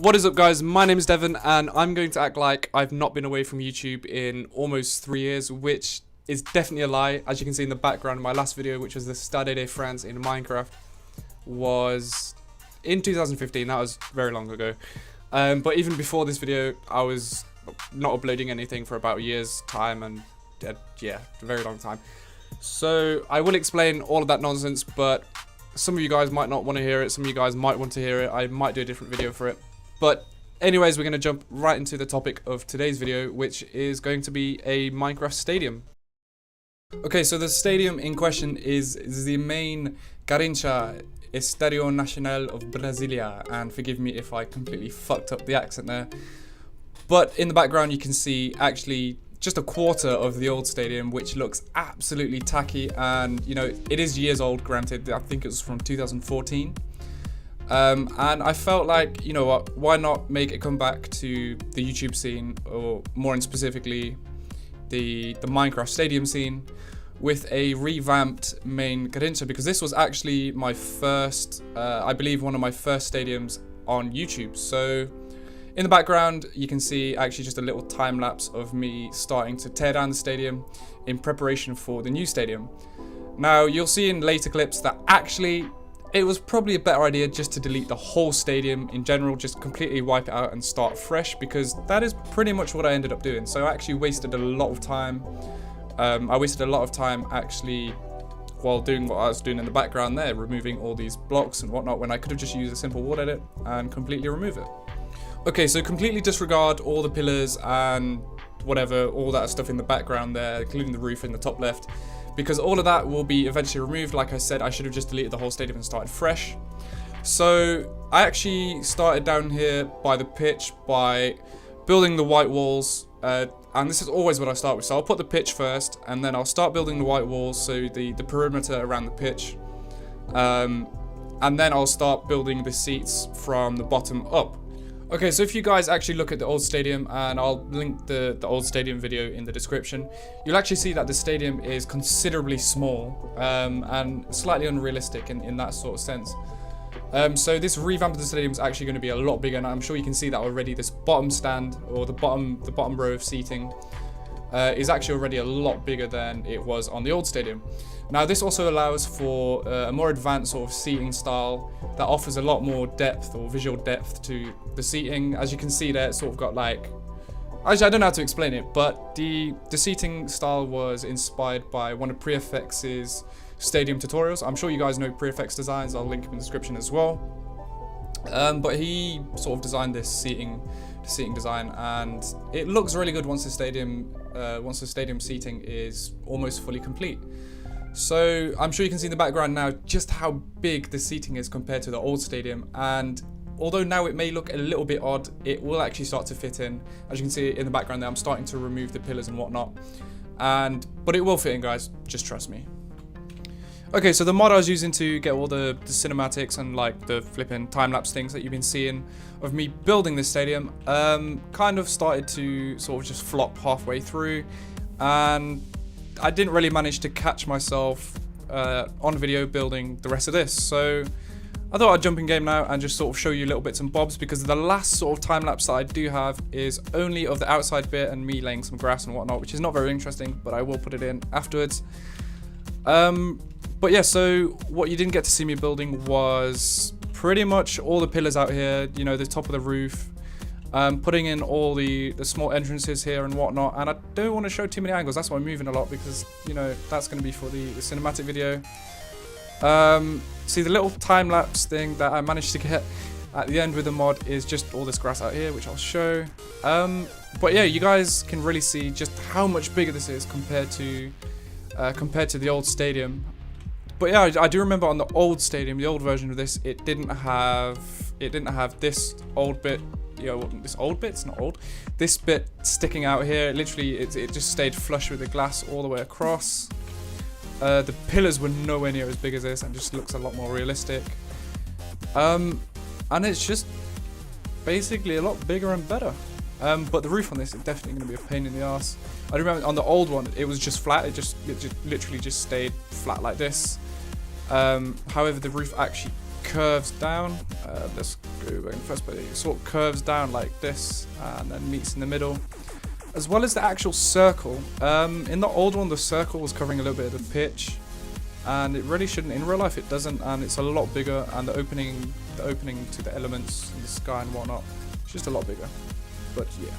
What is up, guys? My name is Devon and I'm going to act like I've not been away from YouTube in almost 3 years, which is definitely a lie. As you can see in the background, my last video, which was the Estadio de France in Minecraft, was in 2015. That was very long ago. But even before this video, I was not uploading anything for about a year's time, and yeah, a very long time. So I will explain all of that nonsense, but some of you guys might not want to hear it. Some of you guys might want to hear it. I might do a different video for it. But anyways, we're going to jump right into the topic of today's video, which is going to be a Minecraft stadium. Okay, so the stadium in question is the Mane Garrincha Estadio Nacional of Brasilia, and forgive me if I completely fucked up the accent there. But in the background you can see actually just a quarter of the old stadium, which looks absolutely tacky, and you know, it is years old, granted. I think it was from 2014. And I felt like, you know what, why not make it come back to the YouTube scene, or more specifically the Minecraft stadium scene, with a revamped Mane Garrincha, because this was actually my first, I believe one of my first stadiums on YouTube. So in the background you can see actually just a little time lapse of me starting to tear down the stadium in preparation for the new stadium. Now you'll see in later clips that actually it was probably a better idea just to delete the whole stadium in general, just completely wipe it out and start fresh, because that is pretty much what I ended up doing. So I actually wasted a lot of time. I wasted a lot of time actually while doing what I was doing in the background there, removing all these blocks and whatnot, when I could have just used a simple word edit and completely remove it. Okay, so completely disregard all the pillars and whatever, all that stuff in the background there, including the roof in the top left, because all of that will be eventually removed. Like I said, I should have just deleted the whole stadium and started fresh. So I actually started down here by the pitch by building the white walls, and this is always what I start with. So I'll put the pitch first, and then I'll start building the white walls, so the perimeter around the pitch, and then I'll start building the seats from the bottom up. Okay, so if you guys actually look at the old stadium, and I'll link the old stadium video in the description, you'll actually see that the stadium is considerably small, and slightly unrealistic in that sort of sense. So this revamp of the stadium is actually going to be a lot bigger, and I'm sure you can see that already. This bottom stand, or the bottom row of seating, is actually already a lot bigger than it was on the old stadium. Now this also allows for a more advanced sort of seating style that offers a lot more depth, or visual depth, to the seating. As you can see there, it's sort of got like, actually I don't know how to explain it, but the seating style was inspired by one of PreFX's stadium tutorials. I'm sure you guys know PreFX designs, I'll link him in the description as well. But he sort of designed this seating design, and it looks really good once the stadium seating is almost fully complete. So I'm sure you can see in the background now just how big the seating is compared to the old stadium, and although now it may look a little bit odd, it will actually start to fit in. As you can see in the background there, I'm starting to remove the pillars and whatnot, but it will fit in, guys, just trust me. Okay, so the mod I was using to get all the cinematics and like the flipping time-lapse things that you've been seeing of me building this stadium kind of started to sort of just flop halfway through, and I didn't really manage to catch myself on video building the rest of this. So I thought I'd jump in game now and just sort of show you little bits and bobs, because the last sort of time-lapse that I do have is only of the outside bit and me laying some grass and whatnot, which is not very interesting, but I will put it in afterwards. But yeah, so what you didn't get to see me building was pretty much all the pillars out here, you know, the top of the roof, putting in all the small entrances here and whatnot. And I don't want to show too many angles, that's why I'm moving a lot, because, you know, that's going to be for the cinematic video. See, the little time-lapse thing that I managed to get at the end with the mod is just all this grass out here, which I'll show. But yeah, you guys can really see just how much bigger this is compared to the old stadium. But yeah, I do remember on the old stadium, the old version of this, it didn't have this old bit, you know, this old bit, it's not old, this bit sticking out here. Literally, it just stayed flush with the glass all the way across. The pillars were nowhere near as big as this, and just looks a lot more realistic. And it's just basically a lot bigger and better. But the roof on this is definitely going to be a pain in the ass. I remember on the old one, it was just flat. It just literally just stayed flat like this. However, the roof actually curves down. Let's go back in first, but it sort of curves down like this and then meets in the middle. As well as the actual circle. In the old one, the circle was covering a little bit of the pitch, and it really shouldn't. In real life, it doesn't, and it's a lot bigger. And the opening to the elements in the sky and whatnot, it's just a lot bigger. But yeah.